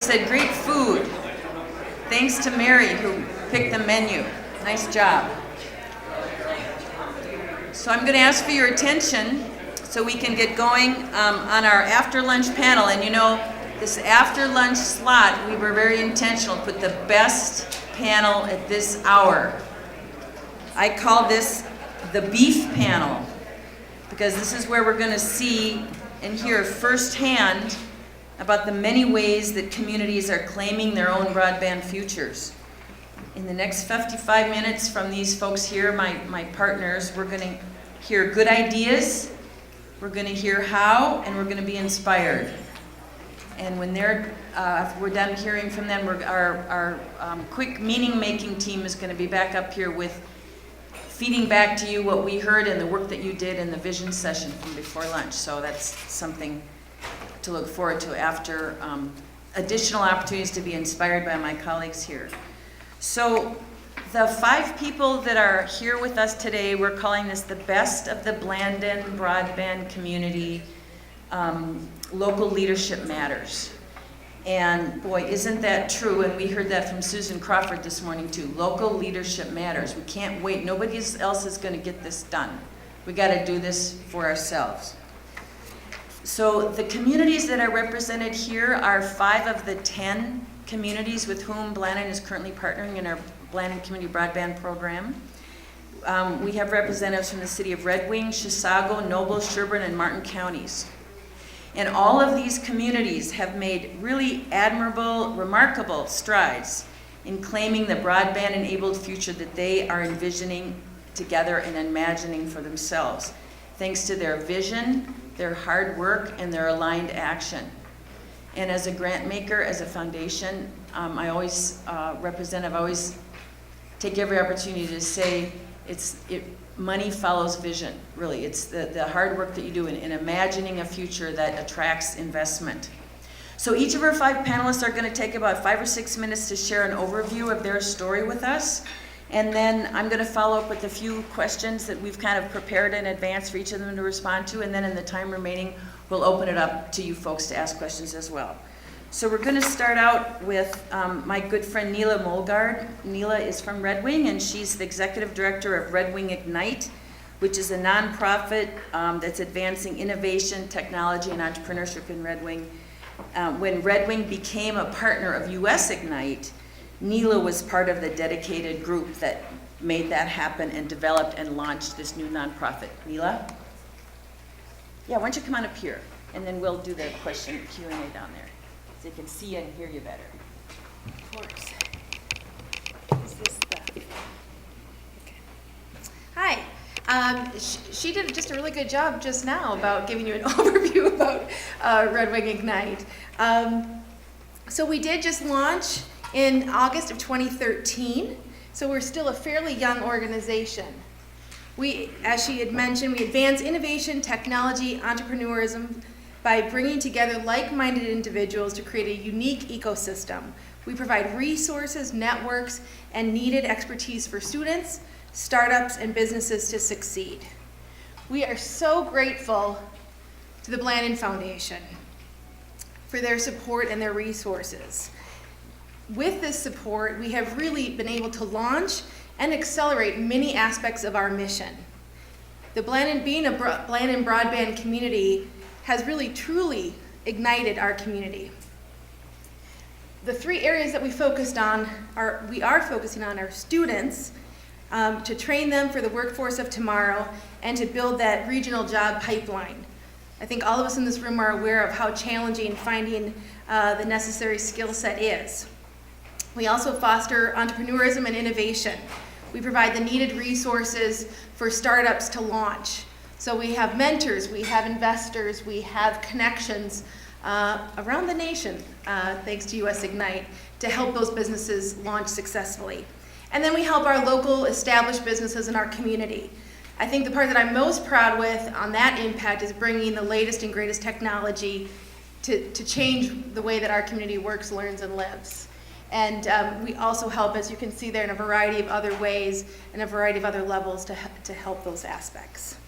Said great food. Thanks to Mary who picked the menu. Nice job. So I'm going to ask for your attention so we can get going on our after lunch panel. And you know, this after lunch slot, we were very intentional, put the best panel at this hour. I call this the beef panel because this is where we're going to see and hear firsthand about the many ways that communities are claiming their own broadband futures. In the next 55 minutes from these folks here, my partners, we're going to hear good ideas, we're going to hear how, and we're going to be inspired. And when if we're done hearing from them, our quick meaning-making team is going to be back up here with feeding back to you what we heard and the work that you did in the vision session from before lunch. So that's something to look forward to after additional opportunities to be inspired by my colleagues here. So the 5 people that are here with us today, we're calling this the best of the Blandin broadband community. Local leadership matters. And boy, isn't that true? And we heard that from Susan Crawford this morning too. Local leadership matters. We can't wait. Nobody else is going to get this done. We got to do this for ourselves. So the communities that are represented here are 5 of the 10 communities with whom Blandin is currently partnering in our Blandin Community Broadband Program. We have representatives from the city of Red Wing, Chisago, Noble, Sherburne, and Martin counties. And all of these communities have made really admirable, remarkable strides in claiming the broadband-enabled future that they are envisioning together and imagining for themselves, thanks to their vision, their hard work, and their aligned action. And as a grant maker, as a foundation, I always take every opportunity to say money follows vision, really. It's the hard work that you do in imagining a future that attracts investment. So each of our 5 panelists are going to take about 5 or 6 minutes to share an overview of their story with us. And then I'm going to follow up with a few questions that we've kind of prepared in advance for each of them to respond to. And then in the time remaining, we'll open it up to you folks to ask questions as well. So we're going to start out with my good friend Neela Molgaard. Neela is from Red Wing, and she's the executive director of Red Wing Ignite, which is a nonprofit that's advancing innovation, technology, and entrepreneurship in Red Wing. When Red Wing became a partner of US Ignite, Neela was part of the dedicated group that made that happen and developed and launched this new nonprofit. Neela? Yeah, why don't you come on up here, and then we'll do the question Q&A down there, so they can see and hear you better. Of course. Is this the... Okay. Hi. She did just a really good job just now about giving you an overview about Red Wing Ignite. So we did just launch in August of 2013, so we're still a fairly young organization. We, as she had mentioned, we advance innovation, technology, entrepreneurism by bringing together like-minded individuals to create a unique ecosystem. We provide resources, networks, and needed expertise for students, startups, and businesses to succeed. We are so grateful to the Blandin Foundation for their support and their resources. With this support, we have really been able to launch and accelerate many aspects of our mission. The Blandin, being a Blandin broadband community, has really truly ignited our community. The 3 areas that we are focusing on are students, to train them for the workforce of tomorrow, and to build that regional job pipeline. I think all of us in this room are aware of how challenging finding the necessary skill set is. We also foster entrepreneurism and innovation. We provide the needed resources for startups to launch. So we have mentors, we have investors, we have connections around the nation, thanks to US Ignite, to help those businesses launch successfully. And then we help our local established businesses in our community. I think the part that I'm most proud with on that impact is bringing the latest and greatest technology to change the way that our community works, learns, and lives. And we also help, as you can see there, in a variety of other ways and a variety of other levels to help those aspects.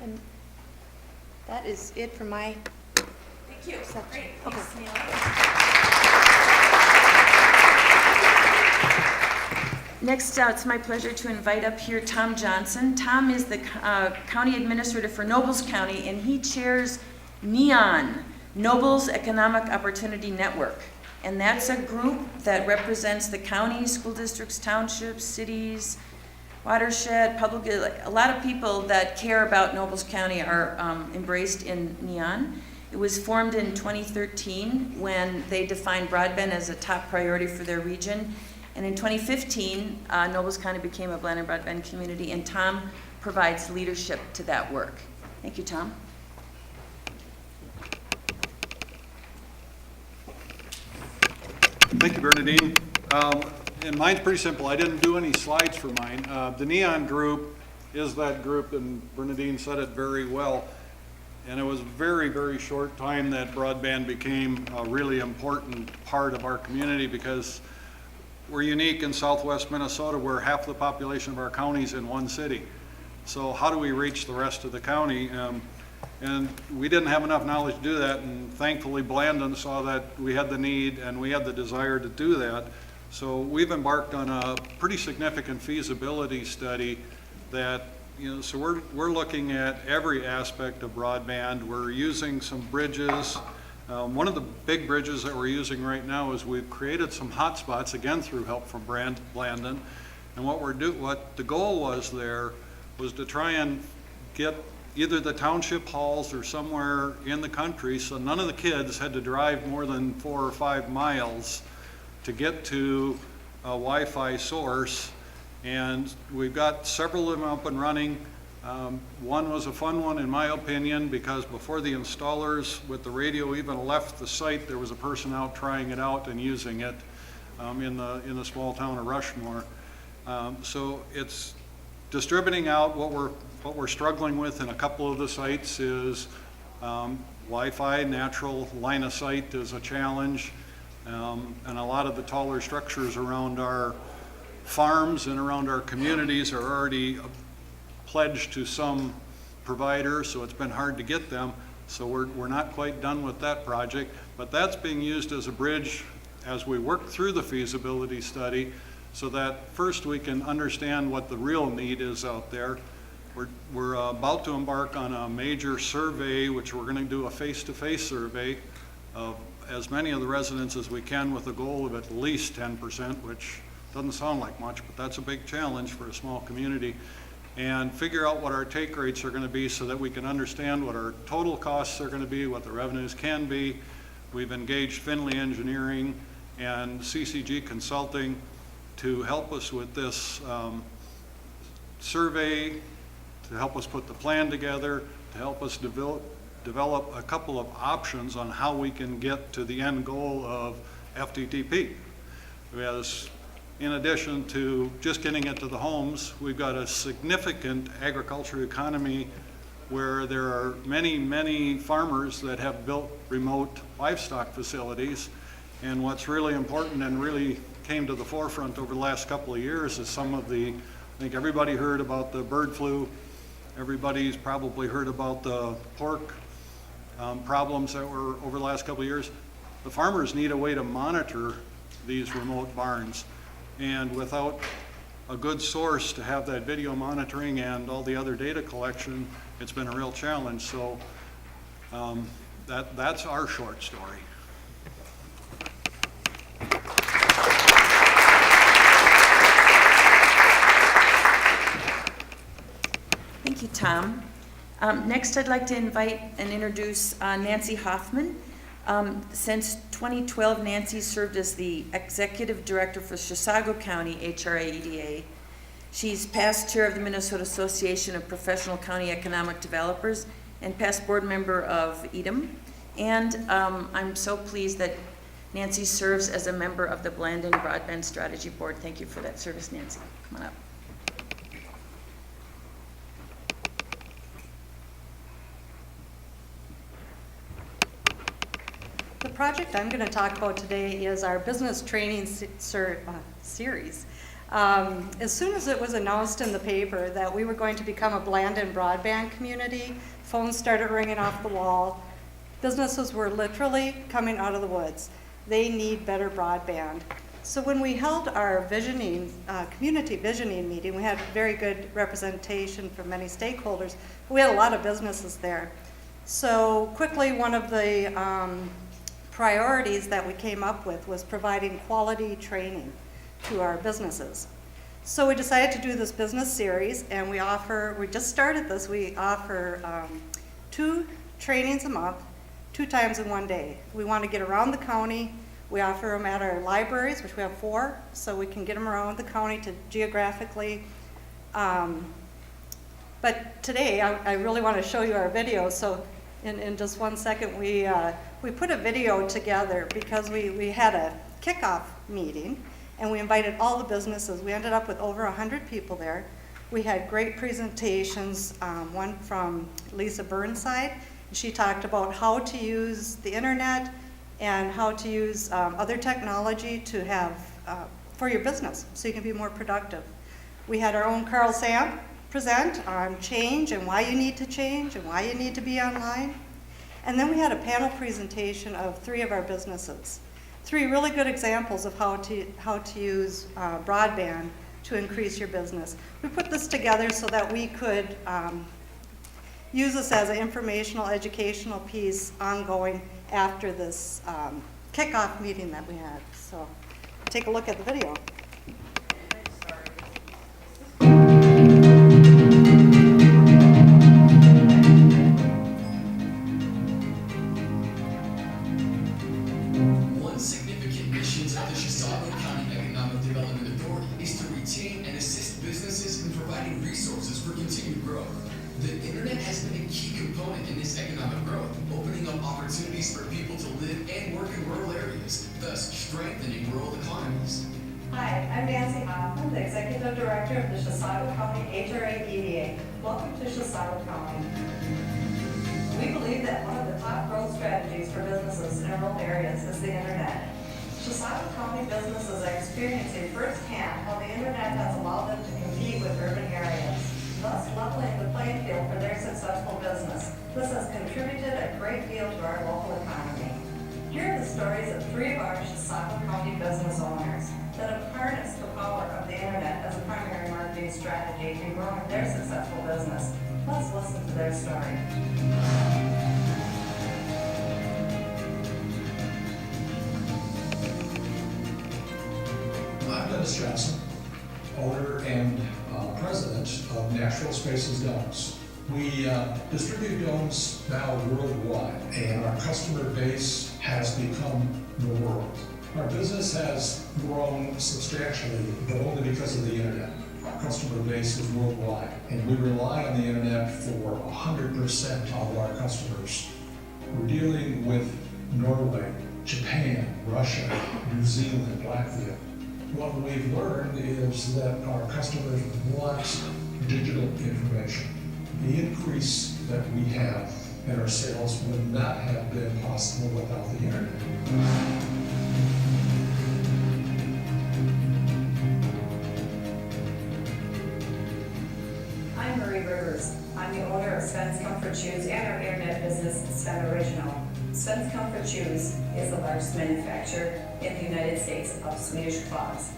And that is it for my Thank you. Great. Okay. Thanks, Neil. Next, it's my pleasure to invite up here Tom Johnson. Tom is the county administrator for Nobles County, and he chairs NEON, Nobles Economic Opportunity Network. And that's a group that represents the county, school districts, townships, cities, watershed, public, a lot of people that care about Nobles County are embraced in NEON. It was formed in 2013 when they defined broadband as a top priority for their region. And in 2015, Nobles County became a Blandin broadband community, and Tom provides leadership to that work. Thank you, Tom. Thank you, Bernadine. And mine's pretty simple. I didn't do any slides for mine. The NEON group is that group, and Bernadine said it very well. And it was a very, very short time that broadband became a really important part of our community, because we're unique in southwest Minnesota where half the population of our county is in one city. So how do we reach the rest of the county? And we didn't have enough knowledge to do that, and thankfully Blandin saw that we had the need and we had the desire to do that. So we've embarked on a pretty significant feasibility study that, so we're looking at every aspect of broadband. We're using some bridges. One of the big bridges that we're using right now is we've created some hotspots, again through help from Blandin. And what the goal was there was to try and get either the township halls or somewhere in the country, so none of the kids had to drive more than 4 or 5 miles to get to a Wi-Fi source. And we've got several of them up and running. One was a fun one in my opinion, because before the installers with the radio even left the site, there was a person out trying it out and using it in the small town of Rushmore. So it's distributing out. What we're struggling with in a couple of the sites is Wi-Fi. Natural line of sight is a challenge, and a lot of the taller structures around our farms and around our communities are already pledged to some provider, so it's been hard to get them. So we're not quite done with that project, but that's being used as a bridge as we work through the feasibility study, so that first we can understand what the real need is out there. We're about to embark on a major survey, which we're going to do a face-to-face survey of as many of the residents as we can, with a goal of at least 10%, which doesn't sound like much, but that's a big challenge for a small community. And figure out what our take rates are going to be, so that we can understand what our total costs are going to be, what the revenues can be. We've engaged Finley Engineering and CCG Consulting to help us with this survey, to help us put the plan together, to help us develop a couple of options on how we can get to the end goal of FTTP. Because in addition to just getting it to the homes, we've got a significant agriculture economy where there are many, many farmers that have built remote livestock facilities. And what's really important and really came to the forefront over the last couple of years is some of the, I think everybody heard about the bird flu. Everybody's probably heard about the pork problems that were over the last couple of years. The farmers need a way to monitor these remote barns. And without a good source to have that video monitoring and all the other data collection, it's been a real challenge. So that's our short story. Thank you, Tom. Next, I'd like to invite and introduce Nancy Hoffman. Since 2012, Nancy served as the Executive Director for Chisago County HRA EDA. She's past chair of the Minnesota Association of Professional County Economic Developers and past board member of EDM. And I'm so pleased that Nancy serves as a member of the Blandin Broadband Strategy Board. Thank you for that service, Nancy. Come on up. The project I'm going to talk about today is our business training series. As soon as it was announced in the paper that we were going to become a Blandin broadband community, phones started ringing off the wall. businesses were literally coming out of the woods. They need better broadband. So when we held our visioning, community visioning meeting, we had very good representation from many stakeholders. We had a lot of businesses there. So quickly, one of the priorities that we came up with was providing quality training to our businesses. So we decided to do this business series, and we just started this, we offer 2 trainings a month, 2 times in 1 day. We want to get around the county. We offer them at our libraries, which we have 4, so we can get them around the county to geographically. But today, I really want to show you our video. So in just 1 second, we put a video together because we had a kickoff meeting, and we invited all the businesses. We ended up with over 100 people there. We had great presentations, one from Lisa Burnside. She talked about how to use the internet and how to use other technology to have for your business so you can be more productive. We had our own Carl Sam present on change and why you need to change and why you need to be online. And then we had a panel presentation of 3 of our businesses. 3 really good examples of how to use broadband to increase your business. We put this together so that we could use this as an informational, educational piece ongoing after this kickoff meeting that we had. So take a look at the video. One significant mission of the Chisago County Economic Development Authority is to retain and assist businesses in providing resources for continued growth. The internet has been a key component in this economic growth, opening up opportunities for people to live and work in rural areas, thus strengthening rural economies. Hi, I'm Nancy Hoffman, the Executive Director of the Chisago County HRA EDA. Welcome to Chisago County. We believe that one of the top growth strategies for businesses in rural areas is the internet. Chisago County businesses are experiencing firsthand how the internet has allowed them to compete with urban areas, thus leveling the playing field for their successful business. This has contributed a great deal to our local economy. Here are the stories of 3 of our Chisago County business owners that have harnessed the power of the internet as a primary marketing strategy in growing their successful business. Let's listen to their story. I'm Dennis Johnson, owner and president of Natural Spaces Domes. We distribute domes now worldwide, and our customer base has become the world. Our business has grown substantially, but only because of the internet. Our customer base is worldwide, and we rely on the internet for 100% of our customers. We're dealing with Norway, Japan, Russia, New Zealand, Latvia. What we've learned is that our customers want digital information. The increase that we have in our sales would not have been possible without the internet. I'm Marie Rivers. I'm the owner of Sven's Comfort Shoes and our internet business, Sven Original. Sven's Comfort Shoes is the largest manufacturer in the United States of Swedish clogs.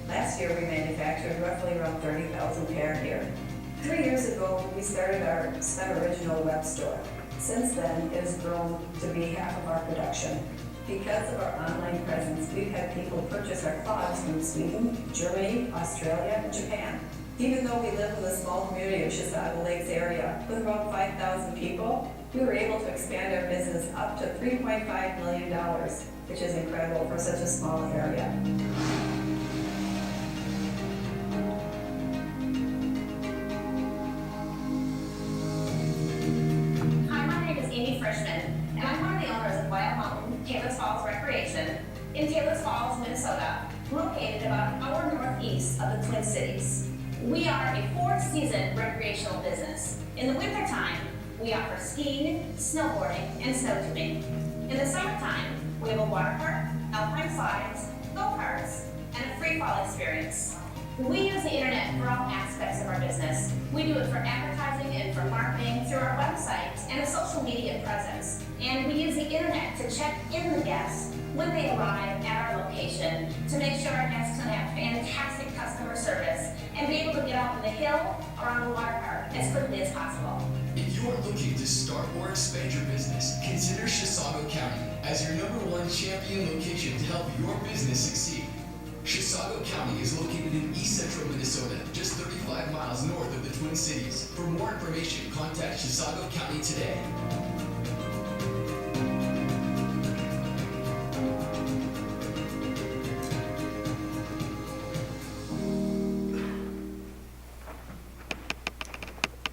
Last year, we manufactured roughly around 30,000 pair here. 3 years ago, we started our Sven Original web store. Since then, it has grown to be half of our production. Because of our online presence, we've had people purchase our clogs from Sweden, Germany, Australia, and Japan. Even though we live in the small community of Chisago Lakes area with around 5,000 people, we were able to expand our business up to $3.5 million, which is incredible for such a small area. Hi, my name is Amy Frischman, and I'm one of the owners of Wild Mountain Taylor's Falls Recreation in Taylor's Falls, Minnesota, located about an hour northeast of the Twin Cities. We are a 4-season recreational business. In the wintertime, we offer skiing, snowboarding, and snow tubing. In the summertime, we have a water park, alpine slides, go-karts, and a free fall experience. We use the internet for all aspects of our business. We do it for advertising and for marketing through our website and a social media presence. And we use the internet to check in the guests when they arrive at our location to make sure our guests can have fantastic customer service and be able to get out in the hill or on the water park as quickly as possible. If you are looking to start or expand your business, consider Chisago County as your #1 champion location to help your business succeed. Chisago County is located in east central Minnesota, just 35 miles north of the Twin Cities. For more information, contact Chisago County today.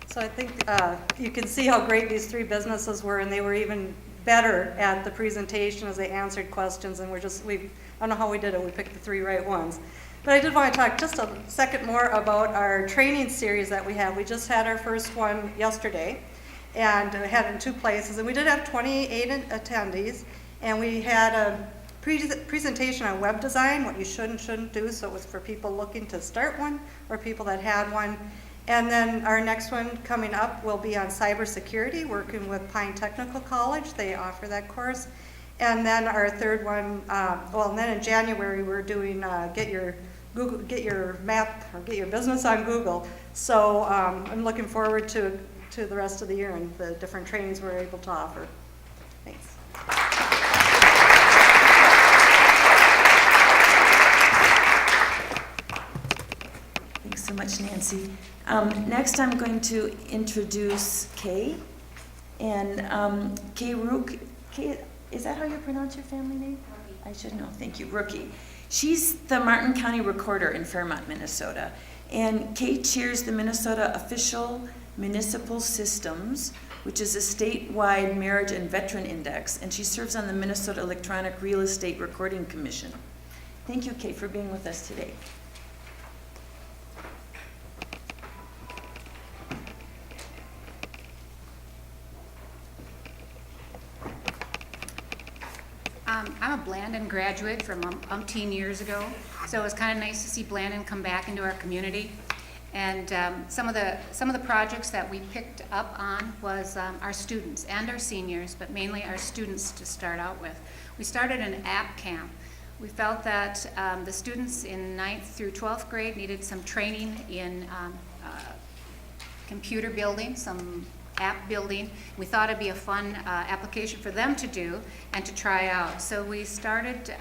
So I think you can see how great these three businesses were, and they were even better at the presentation as they answered questions, and I don't know how we did it, we picked the three right ones. But I did want to talk just a second more about our training series that we have. We just had our first one yesterday, and we had it in 2 places, and we did have 28 attendees, and we had a presentation on web design, what you should and shouldn't do, so it was for people looking to start one or people that had one. And then our next one coming up will be on cybersecurity, working with Pine Technical College. They offer that course. And then our third one, and then in January we're doing get your map or get your business on Google. So I'm looking forward to the rest of the year and the different trainings we're able to offer. Thanks. Thanks so much, Nancy. Next, I'm going to introduce Kay. And Kay Rook, Kay, is that how you pronounce your family name? Rookie. I should know, thank you, Rookie. She's the Martin County Recorder in Fairmont, Minnesota. And Kay chairs the Minnesota Official Municipal Systems, which is a statewide marriage and veteran index, and she serves on the Minnesota Electronic Real Estate Recording Commission. Thank you, Kay, for being with us today. I'm a Blandin graduate from umpteen years ago, so it was kind of nice to see Blandin come back into our community. And some of the projects that we picked up on was our students and our seniors, but mainly our students to start out with. We started an app camp. We felt that the students in 9th through 12th grade needed some training in computer building, some app building. We thought it'd be a fun application for them to do and to try out. So we started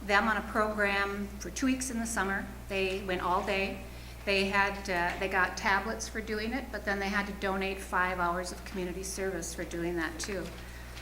them on a program for 2 weeks in the summer. They went all day. They got tablets for doing it, but then they had to donate 5 hours of community service for doing that too.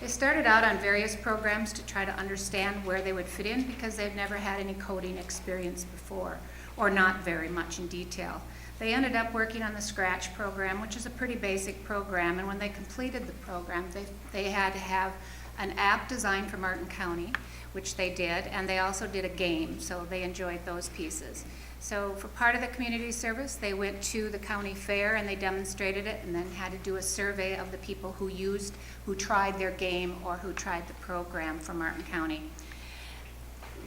They started out on various programs to try to understand where they would fit in because they've never had any coding experience before, or not very much in detail. They ended up working on the Scratch program, which is a pretty basic program, and when they completed the program, they had to have an app designed for Martin County, which they did, and they also did a game, so they enjoyed those pieces. So for part of the community service, they went to the county fair and they demonstrated it, and then had to do a survey of the people who tried their game or who tried the program for Martin County.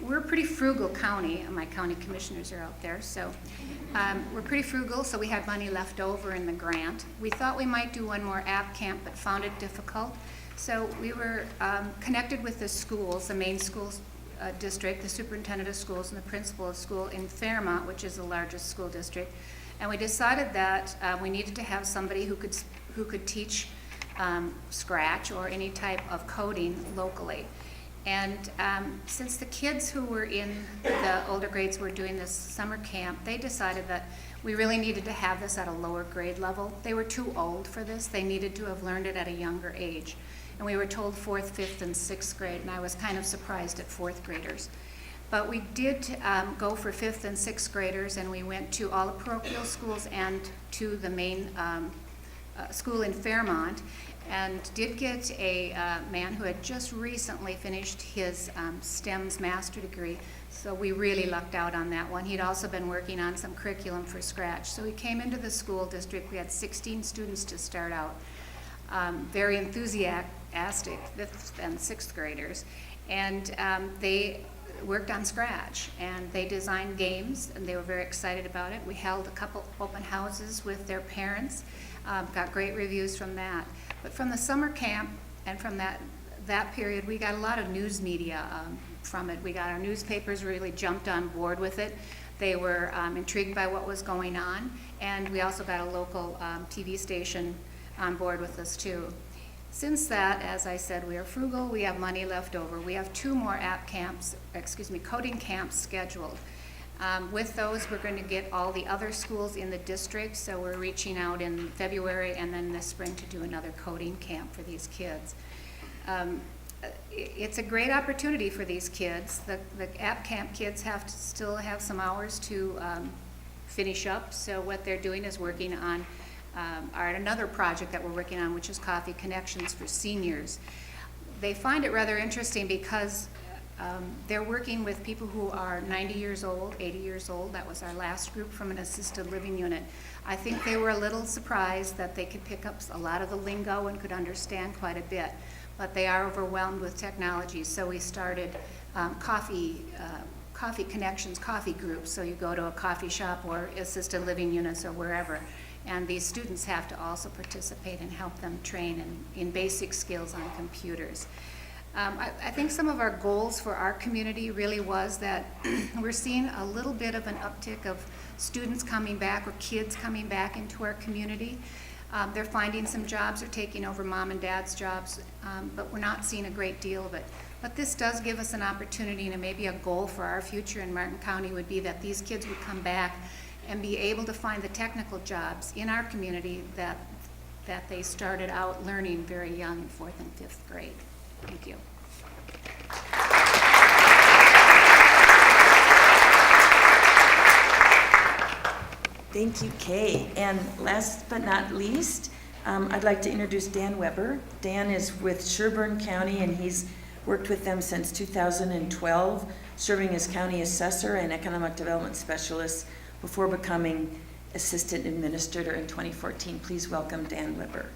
We're a pretty frugal county, and my county commissioners are out there, so we're pretty frugal, so we had money left over in the grant. We thought we might do one more app camp, but found it difficult. So we were connected with the schools, the main schools district, the superintendent of schools, and the principal of school in Fairmont, which is the largest school district. And we decided that we needed to have somebody who could teach Scratch or any type of coding locally. And since the kids who were in the older grades were doing this summer camp, they decided that we really needed to have this at a lower grade level. They were too old for this. They needed to have learned it at a younger age. And we were told 4th, 5th, and 6th grade, and I was kind of surprised at 4th graders. But we did go for 5th and 6th graders, and we went to all the parochial schools and to the main school in Fairmont, and did get a man who had just recently finished his STEMS master degree, so we really lucked out on that one. He'd also been working on some curriculum for Scratch. So he came into the school district. We had 16 students to start out, very enthusiastic 5th and 6th graders, And they worked on Scratch, and they designed games, and they were very excited about it. We held a couple open houses with their parents, got great reviews from that. But from the summer camp and from that period, we got a lot of news media from it. We got our newspapers really jumped on board with it. They were intrigued by what was going on, and we also got a local TV station on board with us too. Since that, as I said, we are frugal, we have money left over. We have 2 more coding camps scheduled. With those, we're going to get all the other schools in the district, so we're reaching out in February and then this spring to do another coding camp for these kids. It's a great opportunity for these kids. The app camp kids have to still have some hours to finish up, so what they're doing is working on another project that we're working on, which is Coffee Connections for seniors. They find it rather interesting because they're working with people who are 90 years old, 80 years old. That was our last group from an assisted living unit. I think they were a little surprised that they could pick up a lot of the lingo and could understand quite a bit, but they are overwhelmed with technology. So we started Coffee Connections coffee groups. So you go to a coffee shop or assisted living units or wherever, and these students have to also participate and help them train in basic skills on computers. I think some of our goals for our community really was that we're seeing a little bit of an uptick of students coming back or kids coming back into our community. They're finding some jobs, they're taking over mom and dad's jobs, but we're not seeing a great deal of it. But this does give us an opportunity, and maybe a goal for our future in Martin County would be that these kids would come back and be able to find the technical jobs in our community that they started out learning very young in 4th and 5th grade. Thank you. Thank you, Kay. And last but not least, I'd like to introduce Dan Weber. Dan is with Sherburne County, and he's worked with them since 2012, serving as county assessor and economic development specialist before becoming assistant administrator in 2014. Please welcome Dan Weber.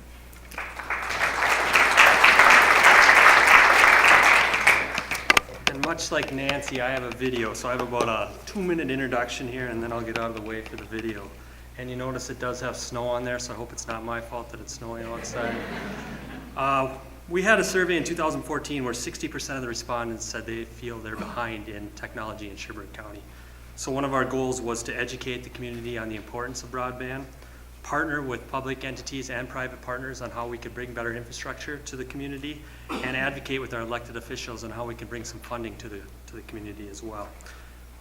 And much like Nancy, I have a video, so I have about a 2-minute introduction here, and then I'll get out of the way for the video. And you notice it does have snow on there, so I hope it's not my fault that it's snowing outside. We had a survey in 2014 where 60% of the respondents said they feel they're behind in technology in Sherburne County. So one of our goals was to educate the community on the importance of broadband, partner with public entities and private partners on how we could bring better infrastructure to the community, and advocate with our elected officials on how we can bring some funding to the community as well.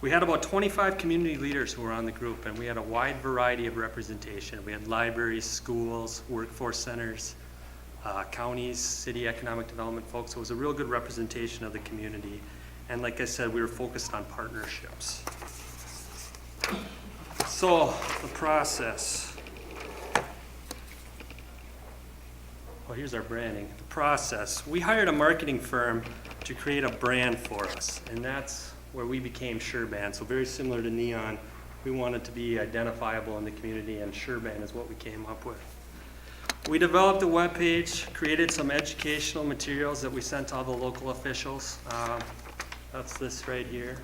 We had about 25 community leaders who were on the group, and we had a wide variety of representation. We had libraries, schools, workforce centers, counties, city economic development folks. So it was a real good representation of the community. And like I said, we were focused on partnerships. So the process. Well, here's our branding. The process. We hired a marketing firm to create a brand for us, and that's where we became SureBand. So very similar to Neon, we wanted to be identifiable in the community, and SureBand is what we came up with. We developed a webpage, created some educational materials that we sent to all the local officials. That's this right here.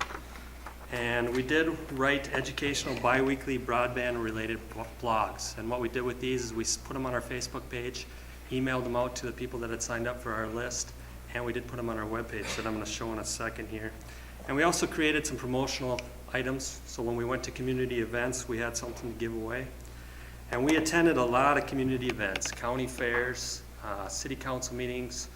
And we did write educational bi-weekly broadband-related blogs. And what we did with these is we put them on our Facebook page, emailed them out to the people that had signed up for our list, and we did put them on our webpage that I'm going to show in a second here. And we also created some promotional items, so when we went to community events, we had something to give away. And we attended a lot of community events, county fairs, city council meetings,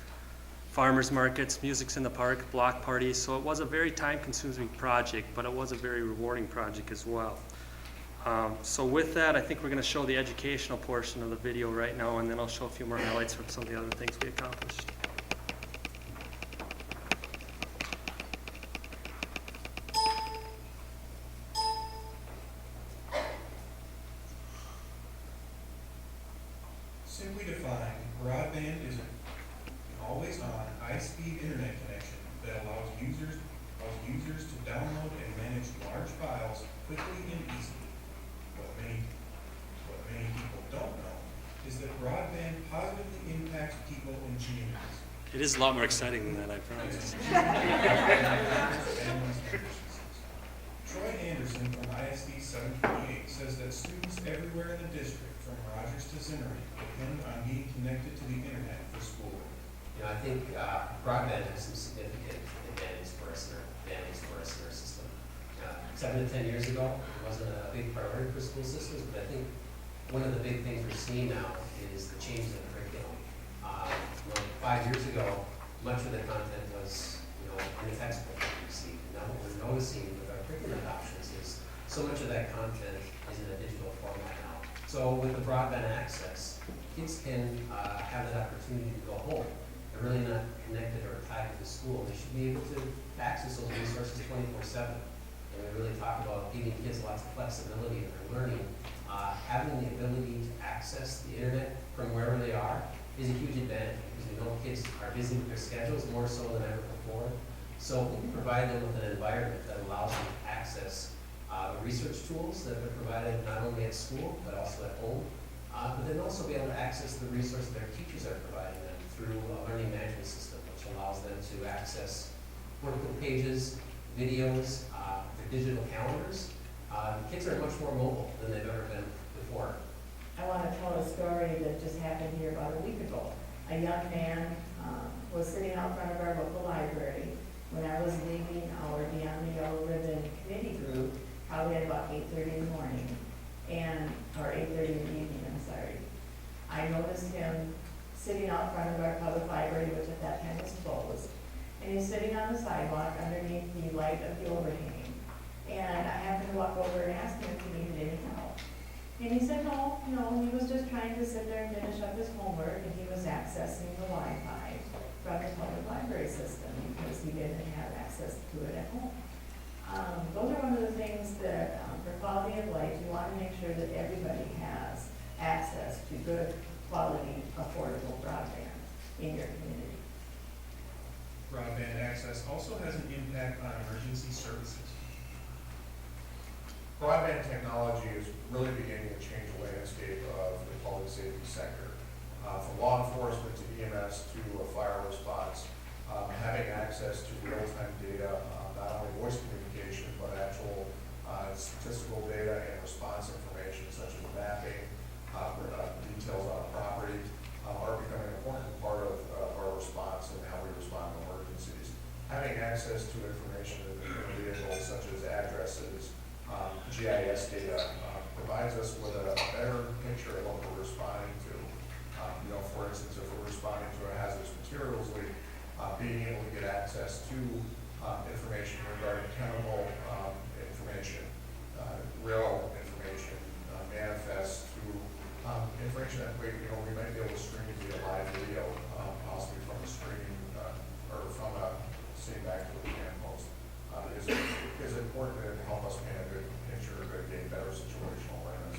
farmers markets, music's in the park, block parties. So it was a very time-consuming project, but it was a very rewarding project as well. So with that, I think we're going to show the educational portion of the video right now, and then I'll show a few more highlights from some of the other things we accomplished. Simply defined, broadband is an always-on, high-speed internet connection that allows users to download and manage large files quickly and easily. What many people don't know is that broadband positively impacts people in communities. It is a lot more exciting than that, I promise. Troy Anderson from ISD 728 says that students everywhere in the district, from Rogers to Zimmerman, depend on being connected to the internet for schoolwork. You know, I think broadband has some significant advantages for us in our system. 7 to 10 years ago, it wasn't a big priority for school systems, but I think one of the big things we're seeing now is the change in the curriculum. 5 years ago, much of the content was, in a textbook that we received. And now what we're noticing with our curriculum adoptions is so much of that content is in a digital format now. So with the broadband access, kids can have that opportunity to go home. They're really not connected or tied to the school. They should be able to access those resources 24/7. And we really talk about giving kids lots of flexibility in their learning. Having the ability to access the internet from wherever they are is a huge advantage, because we know kids are busy with their schedules more so than ever before. So we can provide them with an environment that allows them to access the research tools that are provided not only at school, but also at home. But then also be able to access the resources their teachers are providing them through a learning management system, which allows them to access workbook pages, videos, their digital calendars. Kids are much more mobile than they've ever been before. I want to tell a story that just happened here about a week ago. A young man was sitting out front of our local library when I was leaving our Beyond the Yellow Ribbon committee group, probably at about 8:30 in the morning, or 8:30 in the evening, I'm sorry. I noticed him sitting out front of our public library, which at that time was closed, and he's sitting on the sidewalk underneath the light of the overhang. And I happened to walk over and ask him if he needed any help. And he said no, he was just trying to sit there and finish up his homework, and he was accessing the Wi-Fi from the public library system because he didn't have access to it at home. Those are one of the things that, for quality of life, you want to make sure that everybody has access to good, quality, affordable broadband in your community. Broadband access also has an impact on emergency services. Broadband technology is really beginning to change the landscape of the public safety sector. From law enforcement to EMS to fire response, having access to real-time data, not only voice communication, but actual statistical data and response information such as mapping, details on a property, are becoming an important part of our response and how we respond to emergencies. Having access to information in vehicles such as addresses, GIS data provides us with a better picture of what we're responding to. For instance, if we're responding to a hazardous materials leak, being able to get access to information regarding chemical information, real information, manifest to information that we might be able to stream via live video, possibly from a stream or from a scene back to a command post. Is important to help us paint a good picture, gain better situational awareness.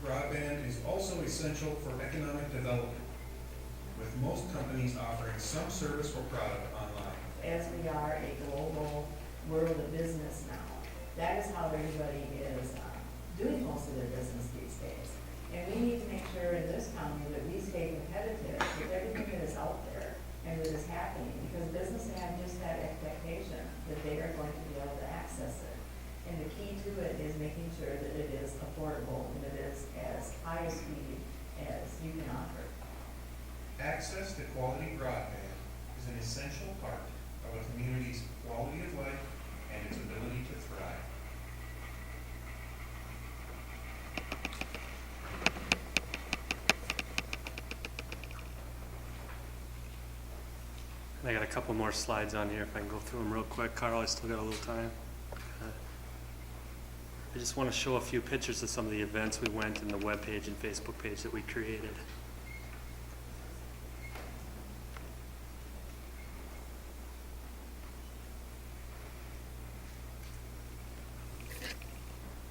Broadband is also essential for economic development, with most companies offering some service or product online. As we are a global world of business now, that is how everybody is doing most of their business these days. And we need to make sure in this county that we stay competitive with everything that is out there and that is happening, because businesses have just that expectation that they are going to be able to access it. And the key to it is making sure that it is affordable and it is as high a speed as you can offer. Access to quality broadband is an essential part of a community's quality of life and its ability to thrive. I got a couple more slides on here if I can go through them real quick. Carl, I still got a little time. I just want to show a few pictures of some of the events we went and the webpage and Facebook page that we created.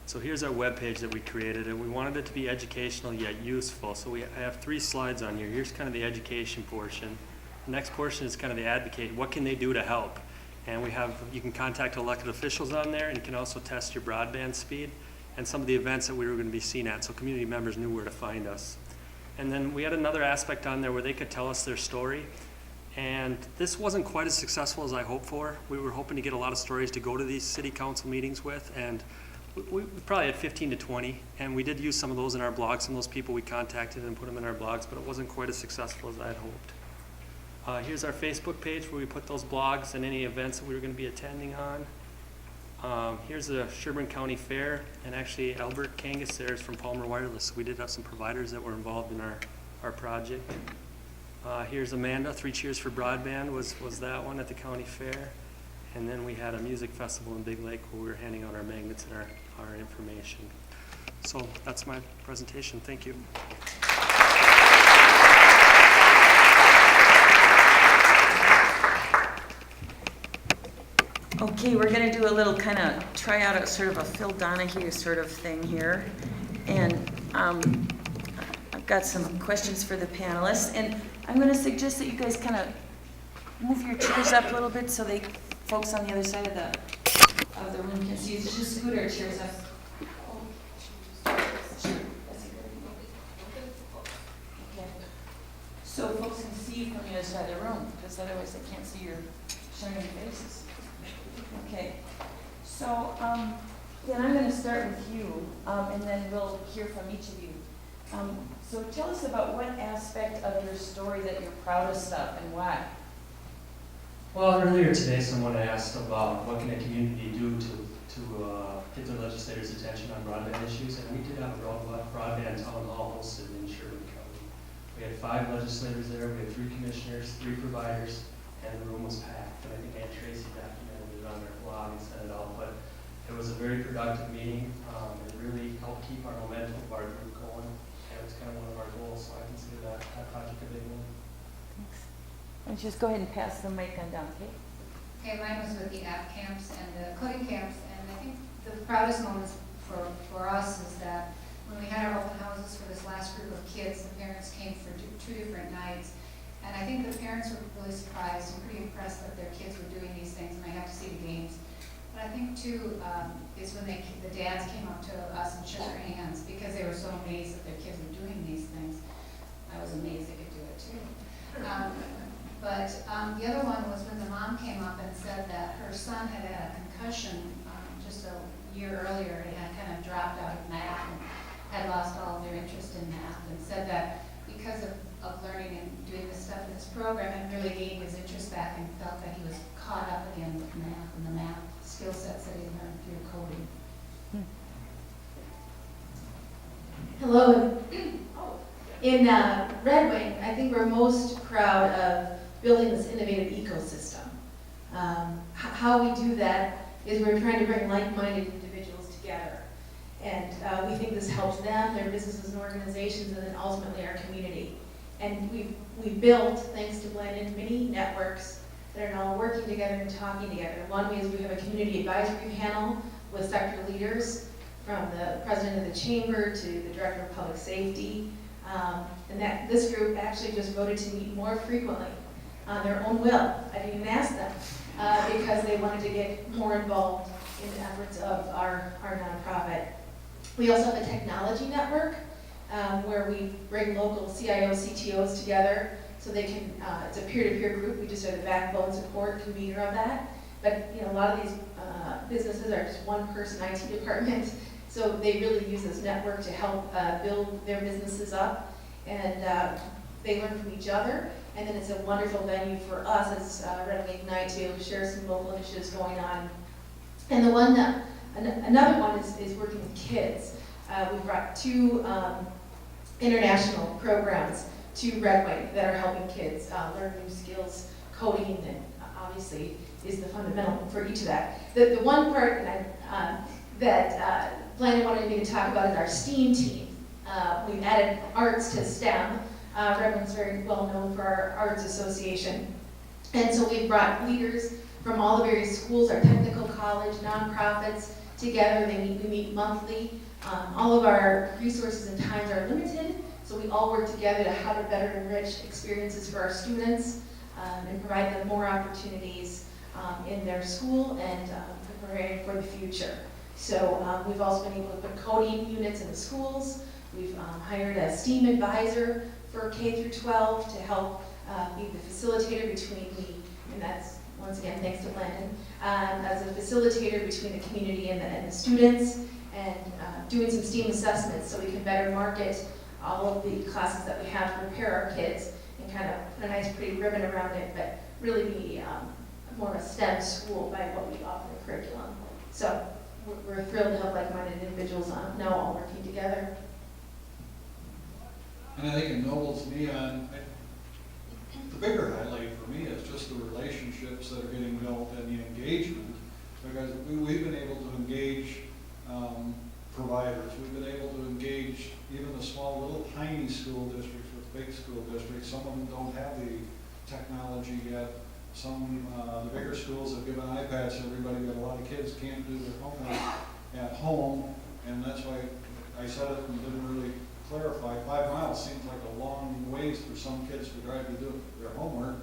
So here's our webpage that we created, and we wanted it to be educational yet useful. So I have 3 slides on here. Here's kind of the education portion. The next portion is kind of the advocate. What can they do to help? And you can contact elected officials on there, and you can also test your broadband speed and some of the events that we were going to be seen at, so community members knew where to find us. And then we had another aspect on there where they could tell us their story. And this wasn't quite as successful as I hoped for. We were hoping to get a lot of stories to go to these city council meetings with, and we probably had 15 to 20, and we did use some of those in our blogs. Some of those people we contacted and put them in our blogs, but it wasn't quite as successful as I had hoped. Here's our Facebook page where we put those blogs and any events that we were going to be attending on. Here's the Sherburne County Fair, and actually Albert Kangas there is from Palmer Wireless. So we did have some providers that were involved in our project. Here's Amanda, 3 Cheers for Broadband was that one at the county fair. And then we had a music festival in Big Lake where we were handing out our magnets and our information. So that's my presentation. Thank you. Okay, we're gonna do a little kind of try out a sort of a Phil Donahue sort of thing here. And I've got some questions for the panelists. And I'm gonna suggest that you guys kind of move your chairs up a little bit so folks on the other side of the room can see. Just scoot our chairs up. Okay. So folks can see you from the other side of the room, because otherwise they can't see your shining faces. Okay, so then I'm going to start with you, and then we'll hear from each of you. So tell us about what aspect of your story that you're proudest of and why. Well, earlier today someone asked about what can a community do to get their legislators' attention on broadband issues, and we did have a broadband town hall hosted in Sherburne County. We had 5 legislators there, we had 3 commissioners, 3 providers, and the room was packed. And I think Aunt Tracy documented it on her blog and sent it out, but it was a very productive meeting. It really helped keep our momentum of our group going, and it was kind of one of our goals, so I consider that project a big one. Thanks. Why don't you just go ahead and pass the mic on down, okay? Okay, mine was with the app camps and the coding camps, and I think the proudest moments for us is that when we had our open houses for this last group of kids, the parents came for 2 different nights, and I think the parents were really surprised and pretty impressed that their kids were doing these things, and I got to see the games. But I think too is when the dads came up to us and shook their hands because they were so amazed that their kids were doing these things. I was amazed they could do it too. But the other one was when the mom came up and said that her son had a concussion just a year earlier and had kind of dropped out of math and had lost all of their interest in math, and said that because of learning and doing this stuff in this program, it really gained his interest back and felt that he was caught up again with math and the math skill sets that he learned through coding. Hello. In Red Wing, I think we're most proud of building this innovative ecosystem. How we do that is we're trying to bring like-minded individuals together. And we think this helps them, their businesses and organizations, and then ultimately our community. And we've built, thanks to Blandin, many networks that are now working together and talking together. One is we have a community advisory panel with sector leaders, from the president of the chamber to the director of public safety. And this group actually just voted to meet more frequently on their own will. I didn't even ask them because they wanted to get more involved in the efforts of our nonprofit. We also have a technology network where we bring local CIOs, CTOs together so they can, it's a peer-to-peer group. We just are the backbone support convener of that. But a lot of these businesses are just one person IT department, so they really use this network to help build their businesses up, and they learn from each other. And then it's a wonderful venue for us as Red Wing Ignite to be able to share some local initiatives going on. And another one is working with kids. We've brought 2 international programs to Red Wing that are helping kids learn new skills. Coding, and obviously, is the fundamental for each of that. The one part that Blandin wanted me to talk about is our STEAM team. We've added arts to STEM. Red Wing's very well known for our arts association. And so we've brought leaders from all the various schools, our technical college, nonprofits, together. We meet monthly. All of our resources and times are limited, so we all work together to how to better enrich experiences for our students and provide them more opportunities in their school and preparing for the future. So we've also been able to put coding units in the schools. We've hired a STEAM advisor for K through 12 to help be the facilitator between and that's, once again, thanks to Blandin, as a facilitator between the community and the students, and doing some STEAM assessments so we can better market all of the classes that we have to prepare our kids, and kind of put a nice pretty ribbon around it, but really be more of a STEM school by what we offer in curriculum. So we're thrilled to have like-minded individuals now all working together. And I think in Noble's Neon, the bigger highlight for me is just the relationships that are getting built and the engagement. Because we've been able to engage providers, we've been able to engage even the small little tiny school districts with big school districts. Some of them don't have the technology yet. Some, the bigger schools have given iPads to everybody, but a lot of kids can't do their homework at home. And that's why I said it and didn't really clarify. 5 miles seems like a long ways for some kids to drive to do their homework.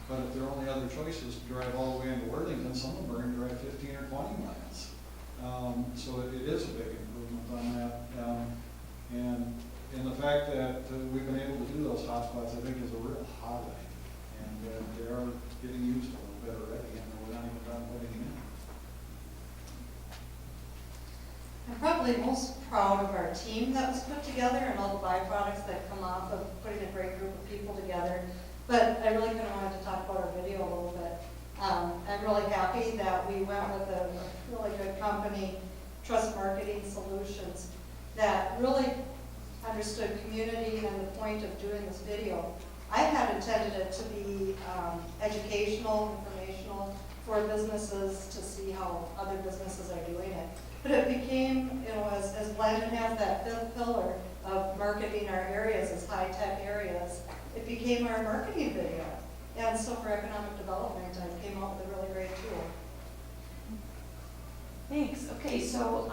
But if their only other choice is to drive all the way into Worthington, some of them are going to drive 15 or 20 miles. So it is a big improvement on that. And the fact that we've been able to do those hotspots, I think, is a real highlight. And they are getting used a little bit already, and we're not even done putting in. I'm probably most proud of our team that was put together and all the byproducts that come off of putting a great group of people together. But I really kind of wanted to talk about our video a little bit. I'm really happy that we went with a really good company, Trust Marketing Solutions, that really understood community and the point of doing this video. I had intended it to be educational, informational for businesses to see how other businesses are doing it. But it became, you know, as Blandin has that fifth pillar of marketing our areas as high-tech areas, it became our marketing video. And so for economic development, I came up with a really great tool. Thanks. Okay, so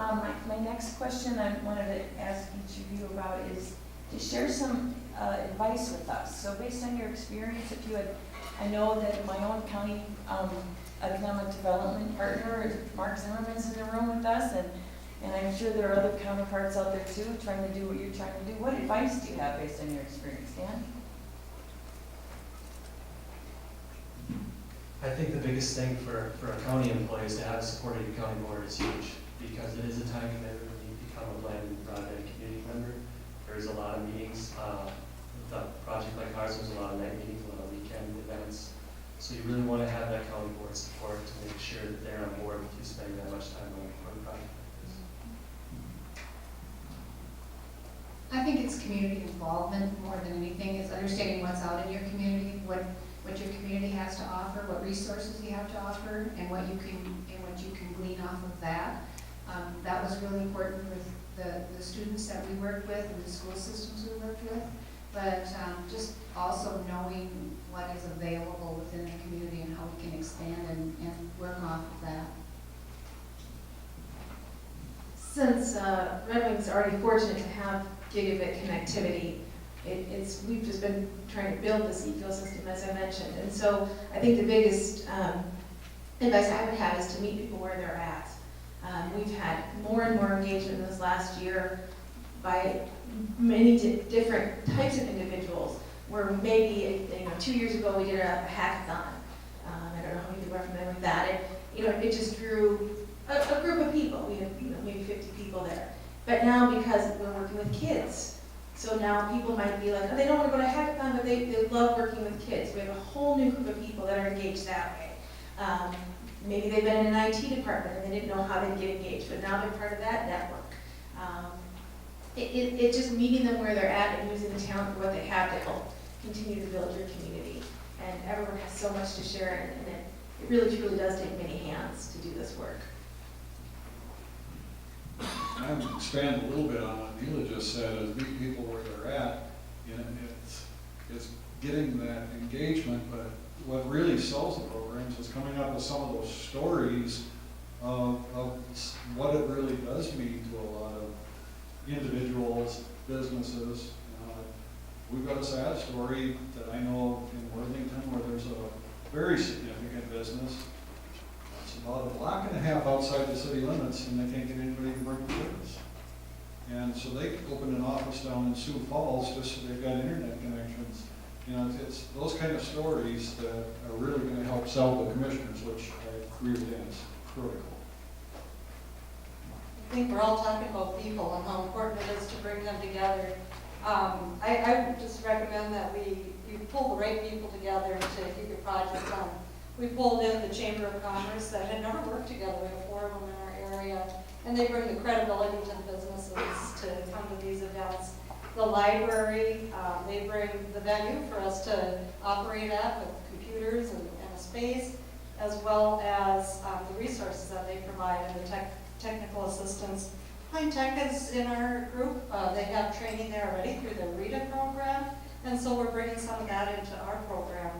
my next question I wanted to ask each of you about is to share some advice with us. So based on your experience, if you had, I know that my own county economic development partner, Mark Zimmerman's in the room with us, and I'm sure there are other counterparts out there too, trying to do what you're trying to do. What advice do you have based on your experience, Dan? I think the biggest thing for a county employee is to have a supporting county board is huge, because it is a time commitment when you become a Blandin Broadband community member. There's a lot of meetings, with a project like ours, there's a lot of night meetings, a lot of weekend events. So you really want to have that county board support to make sure that they're on board with you spending that much time on a project like this. I think it's community involvement more than anything, is understanding what's out in your community, what your community has to offer, what resources you have to offer, and what you can glean off of that. That was really important with the students that we worked with and the school systems we worked with, but just also knowing what is available within the community and how we can expand and work off of that. Since Red Wing's already fortunate to have gigabit connectivity, we've just been trying to build this ecosystem, as I mentioned. And so I think the biggest advice I would have is to meet people where they're at. We've had more and more engagement this last year by many different types of individuals, where maybe 2 years ago we did a hackathon. I don't know how many people are familiar with that. It just drew a group of people. We had maybe 50 people there. But now, because we're working with kids, so now people might be like, oh, they don't want to go to hackathon, but they love working with kids. We have a whole new group of people that are engaged that way. Maybe they've been in an IT department and they didn't know how to get engaged, but now they're part of that network. It's just meeting them where they're at and using the talent for what they have to help continue to build your community. And everyone has so much to share, and it really truly does take many hands to do this work. I'm going to expand a little bit on what Neela just said, is meet people where they're at. And it's getting that engagement, but what really sells the programs is coming up with some of those stories of what it really does mean to a lot of individuals, businesses. We've got a sad story that I know of in Worthington where there's a very significant business. It's about a block and a half outside the city limits, and they can't get anybody to bring service. And so they opened an office down in Sioux Falls just so they've got internet connections. You know, it's those kind of stories that are really gonna help sell the commissioners, which I agree with Dan, is critical. I think we're all talking about people and how important it is to bring them together. I would just recommend that you pull the right people together to get your project done. We pulled in the Chamber of Commerce that had never worked together. We have 4 of them in our area, and they bring the credibility to the businesses to come to these events. The library, they bring the venue for us to operate at with computers and a space, as well as the resources that they provide and the technical assistance. Pine Tech is in our group. They have training there already through the RETA program, and so we're bringing some of that into our program.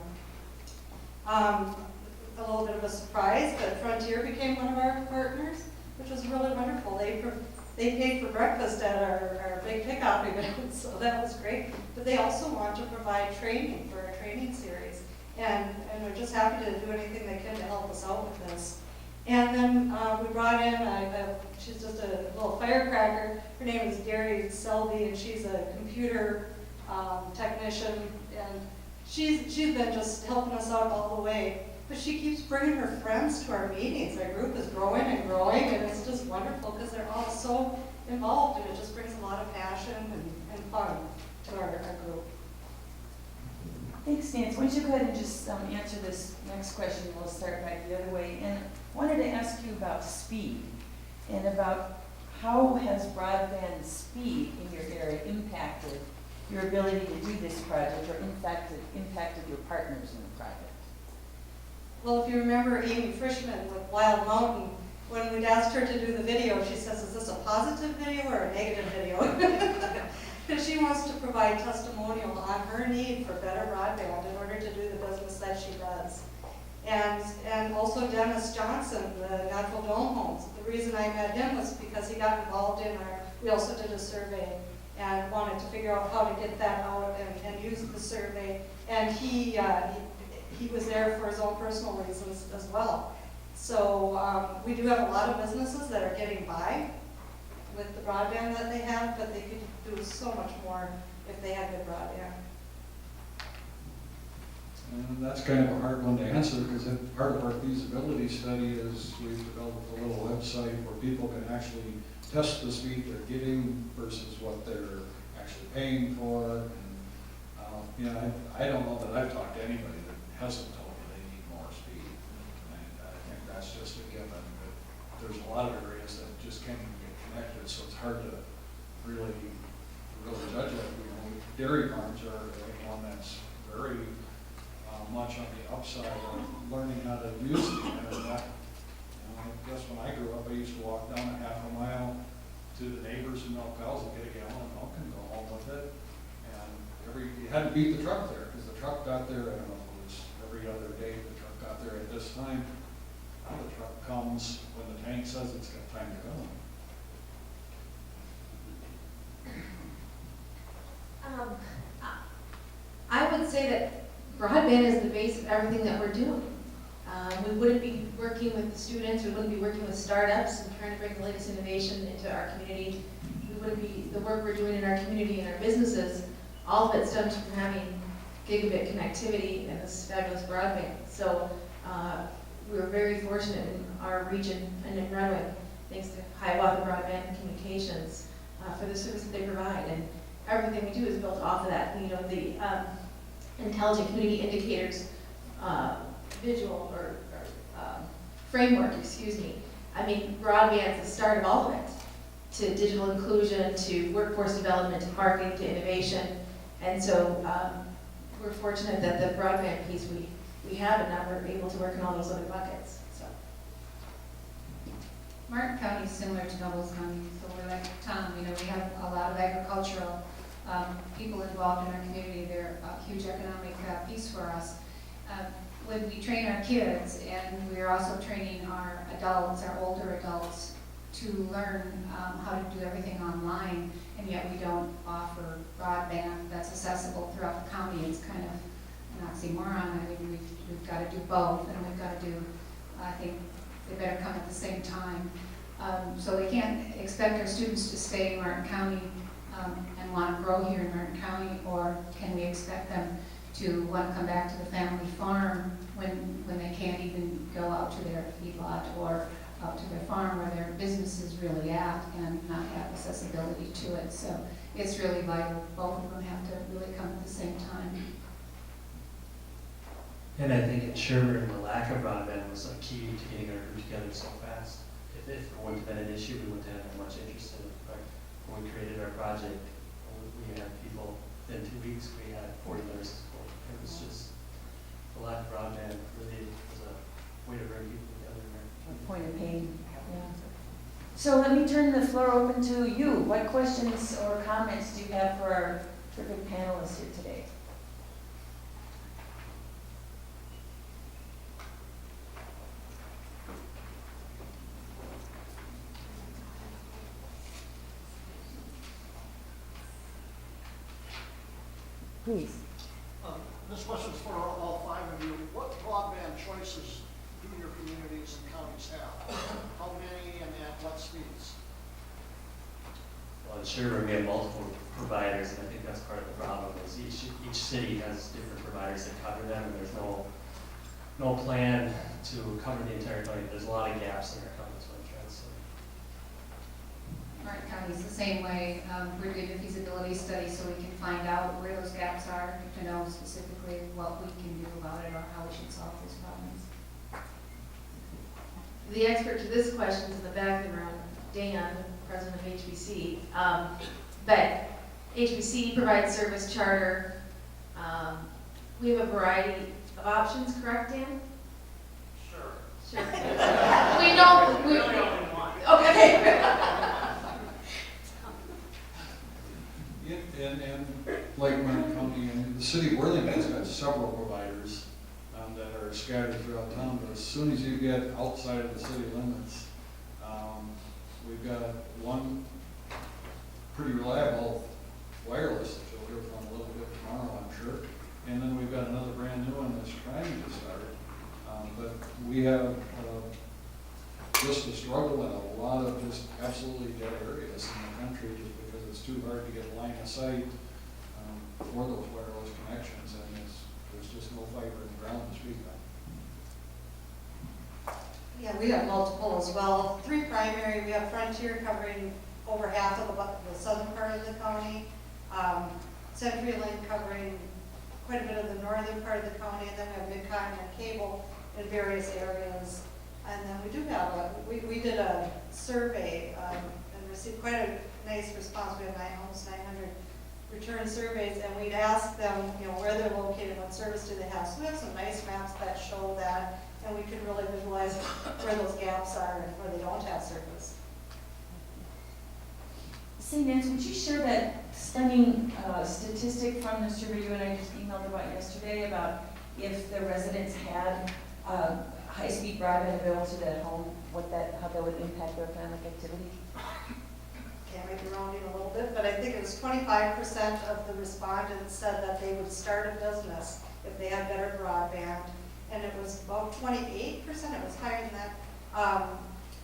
A little bit of a surprise, but Frontier became one of our partners, which was really wonderful. They paid for breakfast at our big pickup event, so that was great. But they also want to provide training for our training series, and we're just happy to do anything they can to help us out with this. And then we brought in, she's just a little firecracker. Her name is Gary Selby, and she's a computer technician, and she's been just helping us out all the way. But she keeps bringing her friends to our meetings. Our group is growing and growing, and it's just wonderful because they're all so involved, and it just brings a lot of passion and fun to our group. Thanks, Nancy. Why don't you go ahead and just answer this next question, we'll start back the other way. And I wanted to ask you about speed, and about how has broadband speed in your area impacted your ability to do this project, or impacted your partners in the project? Well, if you remember Amy Frischman with Wild Mountain, when we'd asked her to do the video, she says, is this a positive video or a negative video? Because she wants to provide testimonial on her need for better broadband in order to do the business that she does. And also Dennis Johnson, the Natural Dome Homes. The reason I met him was because he got involved in we also did a survey and wanted to figure out how to get that out and use the survey. And he was there for his own personal reasons as well. So we do have a lot of businesses that are getting by with the broadband that they have, but they could do so much more if they had good broadband. And that's kind of a hard one to answer, because part of our feasibility study is we've developed a little website where people can actually test the speed they're getting versus what they're actually paying for. And, you know, I don't know that I've talked to anybody that hasn't told me they need more speed. And I think that's just a given. But there's a lot of areas that just can't even get connected, so it's hard to really judge it. You know, dairy farms are one that's very much on the upside of learning how to use the internet. You know, I guess when I grew up, I used to walk down a half a mile to the neighbors and milk cows and get a gallon of milk and go home with it. And you had to beat the truck there, because the truck got there, I don't know if it was every other day the truck got there at this time. Now the truck comes when the tank says it's got time to go. I would say that broadband is the base of everything that we're doing. We wouldn't be working with the students, we wouldn't be working with startups and trying to bring the latest innovation into our community. We wouldn't be, the work we're doing in our community and our businesses, all of it stems from having gigabit connectivity and this fabulous broadband. So we're very fortunate in our region and in Renwick, thanks to Hiawatha Broadband Communications, for the service that they provide. And everything we do is built off of that. You know, the Intelligent Community Indicators visual or framework, excuse me. I mean, broadband is the start of all of it, to digital inclusion, to workforce development, to marketing, to innovation. And so we're fortunate that the broadband piece we have, and now we're able to work in all those other buckets. So. Martin County is similar to Nobles County, so we're like Tom, you know, we have a lot of agricultural people involved in our community. They're a huge economic piece for us. When we train our kids, and we're also training our adults, our older adults, to learn how to do everything online, and yet we don't offer broadband that's accessible throughout the county. It's kind of an oxymoron. I mean, we've got to do both, and we've got to do, I think they better come at the same time. So we can't expect our students to stay in Martin County and want to grow here in Martin County, or can we expect them to want to come back to the family farm when they can't even go out to their feedlot or out to their farm where their business is really at and not have accessibility to it. So it's really vital. Both of them have to really come at the same time. And I think in Sherburne, the lack of broadband was a key to getting our group together so fast. If it wouldn't have been an issue, we wouldn't have had much interest in it. But when we created our project, we had people, within 2 weeks, we had 40 letters to school. It was just, the lack of broadband really was a way to bring people together. A point of pain, yeah. So let me turn the floor open to you. What questions or comments do you have for our terrific panelists here today? Please. This question is for all five of you. What broadband choices do your communities and counties have? How many and at what speeds? Well, in Sherburne, we have multiple providers, and I think that's part of the problem, is each city has different providers that cover them, and there's no plan to cover the entire county. There's a lot of gaps in our county, that's what I'm trying to say. Martin County's the same way. We're doing a feasibility study so we can find out where those gaps are, to know specifically what we can do about it or how we should solve those problems. The expert to this question is in the back of the room, Dan, president of HBC. But HBC provides service charter. We have a variety of options, correct, Dan? Sure. We know. We really only one. Okay. And like Martin County and the city of Worthington's got several providers that are scattered throughout town, but as soon as you get outside of the city limits, we've got one pretty reliable wireless that you'll hear from a little bit tomorrow, I'm sure. And then we've got another brand new one that's trying to start. But we have just a struggle in a lot of just absolutely dead areas in the country just because it's too hard to get line of sight for those wireless connections, and there's just no fiber in the ground to speak of. Yeah, we have multiple as well. 3 primary. We have Frontier covering over half of the southern part of the county. CenturyLink covering quite a bit of the northern part of the county, and then we have Mid-Continent Cable in various areas. And then we do have we did a survey and received quite a nice response. We had almost 900 return surveys, and we'd ask them, where they're located, what service do they have. So we have some nice maps that show that, and we can really visualize where those gaps are and where they don't have service. St. Nancy, would you share that stunning statistic from the survey you and I just emailed about yesterday about if the residents had high-speed broadband available to their home, how that would impact their economic activity? Can't make it rounding a little bit, but I think it was 25% of the respondents said that they would start a business if they had better broadband, and it was about 28%, it was higher than that,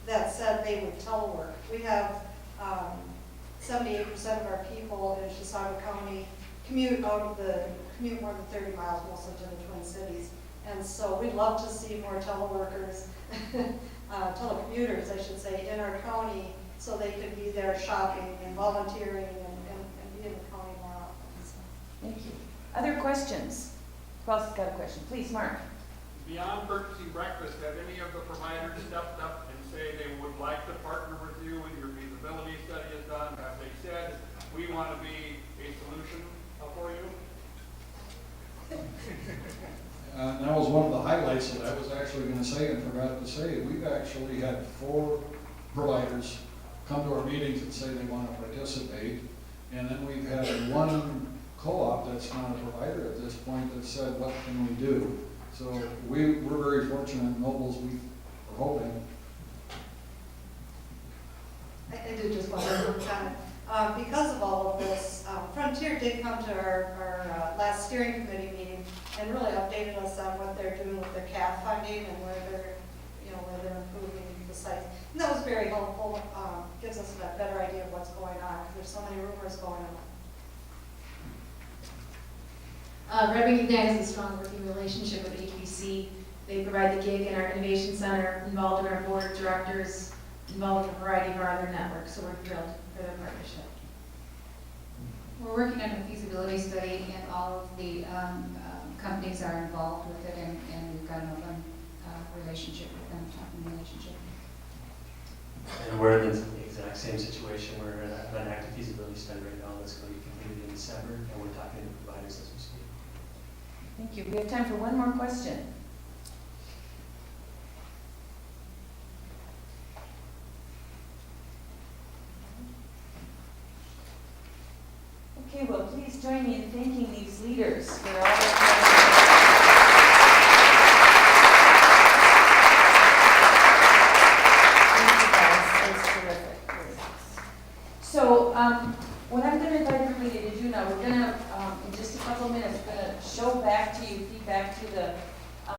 that said they would telework. We have 78% of our people in Chisago County commute more than 30 miles, mostly to the Twin Cities. And so we'd love to see more teleworkers, telecommuters, I should say, in our county so they could be there shopping and volunteering and be in the county more often. So. Thank you. Other questions? Who else has got a question? Please, Mark. Beyond purchasing breakfast, have any of the providers stepped up and say they would like to partner with you when your feasibility study is done? Have they said, we want to be a solution for you? That was one of the highlights that I was actually going to say and forgot to say. We've actually had 4 providers come to our meetings and say they want to participate. And then we've had one co-op that's not a provider at this point that said, what can we do? So we're very fortunate in Nobles. We are hoping. I do just want to comment. Because of all of this, Frontier did come to our last steering committee meeting and really updated us on what they're doing with their CAF funding and where they're improving the site. And that was very helpful. Gives us a better idea of what's going on because there's so many rumors going on. Red Wing Ignite is a strong working relationship with HBC. They provide the gig in our innovation center, involved in our board of directors, involved in a variety of our other networks, so we're thrilled for their partnership. We're working on a feasibility study, and all of the companies are involved with it, and we've got an open relationship with them, talking relationship. And we're in the exact same situation. We're in an active feasibility study right now that's going to be completed in December, and we're talking to providers as we speak. Thank you. We have time for one more question. Okay, well, please join me in thanking these leaders for all their